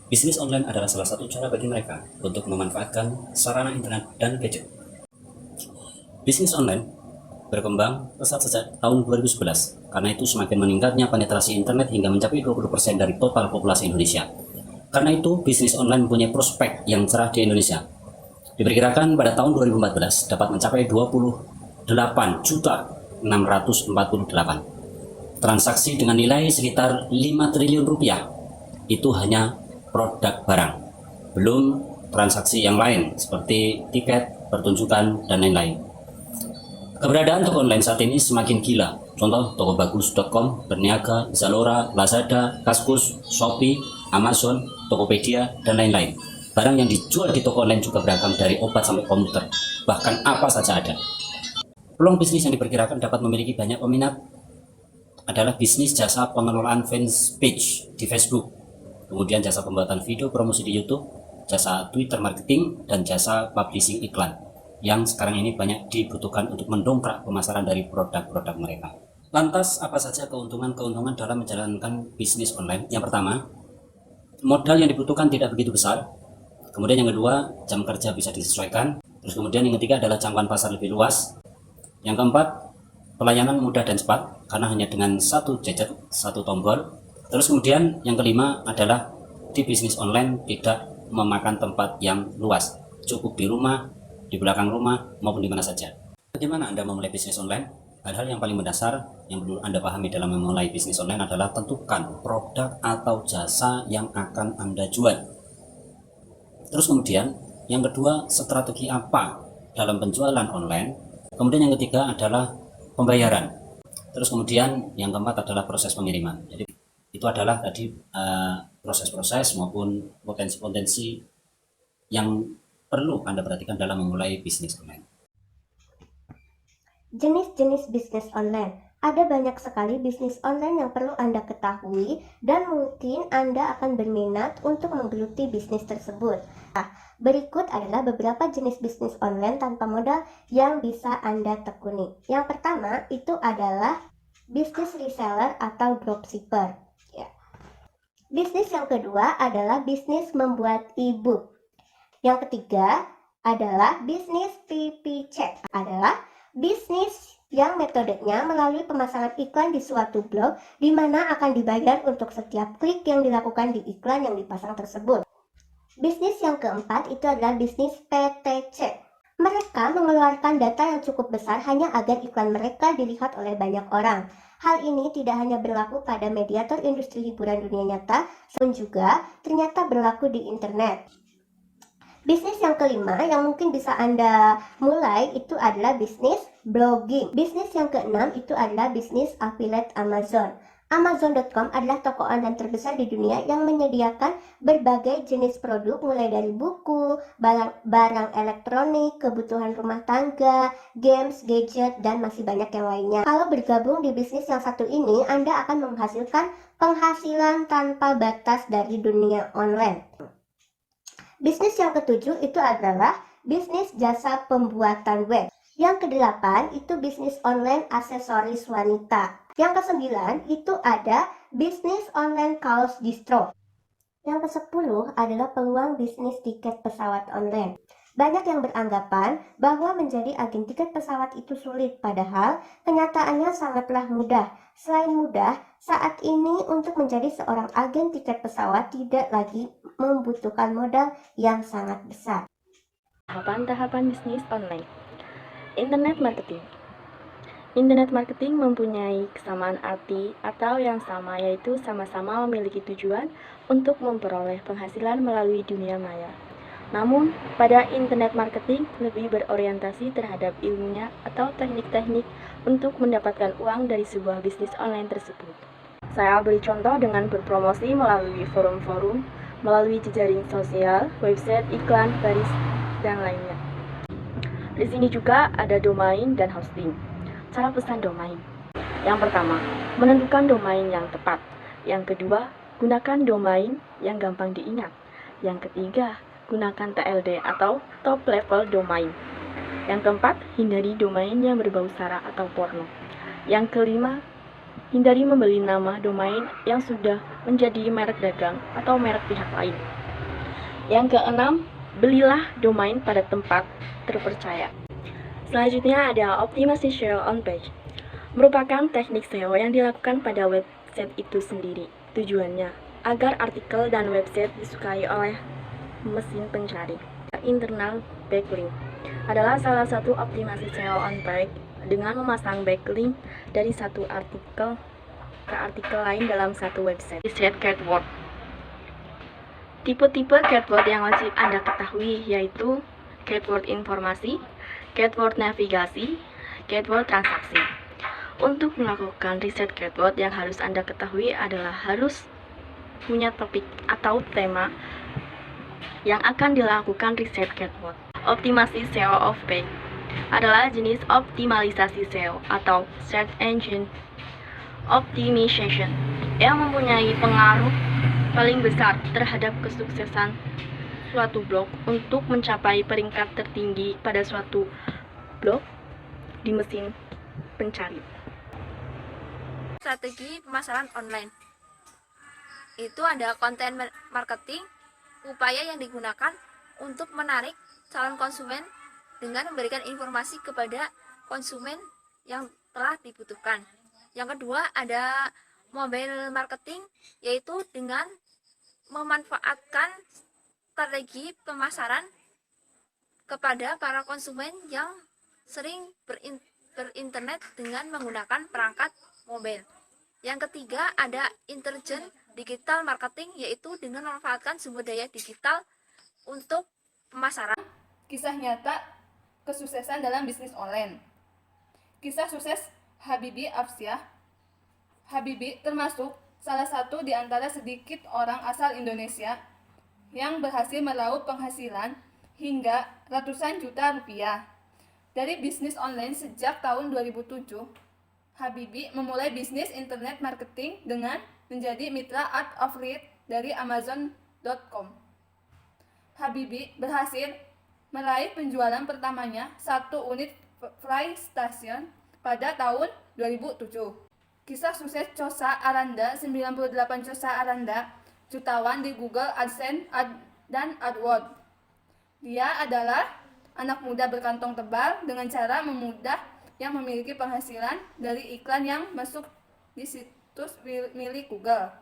Bisnis online adalah salah satu cara bagi mereka untuk memanfaatkan sarana internet dan gadget. Bisnis online berkembang pesat sejak tahun 2011, karena itu semakin meningkatnya penetrasi internet hingga mencapai 20% dari total populasi Indonesia. Karena itu, bisnis online mempunyai prospek yang cerah di Indonesia. Diperkirakan pada tahun 2014 dapat mencapai 28.648 transaksi dengan nilai sekitar 5 triliun rupiah. Itu hanya produk barang, belum transaksi yang lain seperti tiket, pertunjukan, dan lain-lain. Keberadaan toko online saat ini semakin gila. Contoh, tokobagus.com, Berniaga, Zalora, Lazada, Kaskus, Shopee, Amazon, Tokopedia, dan lain-lain. Barang yang dijual di toko online juga beragam, dari obat sampai komputer, bahkan apa saja ada. Peluang bisnis yang diperkirakan dapat memiliki banyak peminat adalah bisnis jasa pengelolaan fanpage di Facebook, kemudian jasa pembuatan video promosi di YouTube, jasa Twitter marketing, dan jasa publishing iklan, yang sekarang ini banyak dibutuhkan untuk mendongkrak pemasaran dari produk-produk mereka. Lantas, apa saja keuntungan-keuntungan dalam menjalankan bisnis online? Yang pertama, modal yang dibutuhkan tidak begitu besar. Kemudian yang kedua, jam kerja bisa disesuaikan. Terus kemudian yang ketiga adalah jangkauan pasar lebih luas. Yang keempat, pelayanan mudah dan cepat, karena hanya dengan satu gadget, satu tombol. Terus kemudian yang kelima adalah di bisnis online tidak memakan tempat yang luas, cukup di rumah, di belakang rumah, maupun di mana saja. Bagaimana Anda memulai bisnis online? Hal-hal yang paling mendasar yang perlu Anda pahami dalam memulai bisnis online adalah tentukan produk atau jasa yang akan Anda jual. Terus kemudian yang kedua, strategi apa dalam penjualan online. Kemudian yang ketiga adalah pembayaran. Terus kemudian yang keempat adalah proses pengiriman. Jadi itu adalah tadi proses-proses maupun potensi-potensi yang perlu Anda perhatikan dalam memulai bisnis online. Jenis-jenis bisnis online. Ada banyak sekali bisnis online yang perlu Anda ketahui dan mungkin Anda akan berminat untuk menggeluti bisnis tersebut. Berikut adalah beberapa jenis bisnis online tanpa modal yang bisa Anda tekuni. Yang pertama itu adalah bisnis reseller atau dropshipper. Bisnis yang kedua adalah bisnis membuat e-book. Yang ketiga adalah bisnis PPC, adalah bisnis yang metodenya melalui pemasangan iklan di suatu blog di mana akan dibayar untuk setiap klik yang dilakukan di iklan yang dipasang tersebut. Bisnis yang keempat itu adalah bisnis PTC. Mereka mengeluarkan data yang cukup besar hanya agar iklan mereka dilihat oleh banyak orang. Hal ini tidak hanya berlaku pada mediator industri hiburan dunia nyata, namun juga ternyata berlaku di internet. Bisnis yang kelima yang mungkin bisa Anda mulai itu adalah bisnis blogging. Bisnis yang keenam itu adalah bisnis affiliate Amazon. Amazon.com adalah toko online terbesar di dunia yang menyediakan berbagai jenis produk mulai dari buku, barang elektronik, kebutuhan rumah tangga, games, gadget, dan masih banyak yang lainnya. Kalau bergabung di bisnis yang satu ini, Anda akan menghasilkan penghasilan tanpa batas dari dunia online. Bisnis yang ketujuh itu adalah bisnis jasa pembuatan web. Yang kedelapan itu bisnis online aksesoris wanita. Yang kesembilan itu ada bisnis online kaos distro. Yang kesepuluh adalah peluang bisnis tiket pesawat online. Banyak yang beranggapan bahwa menjadi agen tiket pesawat itu sulit, padahal kenyataannya sangatlah mudah. Selain mudah, saat ini untuk menjadi seorang agen tiket pesawat tidak lagi membutuhkan modal yang sangat besar. Tahapan-tahapan bisnis online. Internet marketing. Internet marketing mempunyai kesamaan arti atau yang sama, yaitu sama-sama memiliki tujuan untuk memperoleh penghasilan melalui dunia maya. Namun, pada internet marketing lebih berorientasi terhadap ilmunya atau teknik-teknik untuk mendapatkan uang dari sebuah bisnis online tersebut. Saya beri contoh dengan berpromosi melalui forum-forum, melalui jejaring sosial, website, iklan, baris, dan lainnya. Di sini juga ada domain dan hosting. Cara pesan domain. Yang pertama, menentukan domain yang tepat. Yang kedua, gunakan domain yang gampang diingat. Yang ketiga, gunakan TLD atau top level domain. Yang keempat, hindari domain yang berbau sara atau porno. Yang kelima, Hindari membeli nama domain yang sudah menjadi merek dagang atau merek pihak lain. Yang keenam, belilah domain pada tempat terpercaya. Selanjutnya ada optimasi SEO on page. Merupakan teknik SEO yang dilakukan pada website itu sendiri. Tujuannya agar artikel dan website disukai oleh mesin pencari. Internal backlink adalah salah satu optimasi SEO on page dengan memasang backlink dari satu artikel ke artikel lain dalam satu website. Riset keyword. Tipe-tipe keyword yang wajib Anda ketahui yaitu keyword informasi, keyword navigasi, keyword transaksi. Untuk melakukan riset keyword yang harus Anda ketahui adalah harus punya topik atau tema yang akan dilakukan riset keyword. Optimasi SEO of page adalah jenis optimalisasi SEO atau Search Engine Optimization yang mempunyai pengaruh paling besar terhadap kesuksesan suatu blog untuk mencapai peringkat tertinggi pada suatu blog di mesin pencari. Strategi pemasaran online itu ada konten marketing, upaya yang digunakan untuk menarik calon konsumen dengan memberikan informasi kepada konsumen yang telah dibutuhkan. Yang kedua ada mobile marketing, yaitu dengan memanfaatkan strategi pemasaran kepada para konsumen yang sering berinternet dengan menggunakan perangkat mobile. Yang ketiga ada intelligent digital marketing, yaitu dengan memanfaatkan sumber daya digital untuk pemasaran. Kisah nyata kesuksesan dalam bisnis online. Kisah sukses Habibie Afsyah. Habibie termasuk salah satu di antara sedikit orang asal Indonesia yang berhasil meraup penghasilan hingga ratusan juta rupiah dari bisnis online sejak tahun 2007. Habibie memulai bisnis internet marketing dengan menjadi mitra affiliate dari Amazon.com. Habibie berhasil meraih penjualan pertamanya 1 unit PlayStation pada tahun 2007. Kisah sukses Chosa Aranda, 98 Chosa Aranda, jutawan di Google AdSense dan AdWords. Dia adalah anak muda berkantong tebal dengan cara memudah yang memiliki penghasilan dari iklan yang masuk di situs milik Google.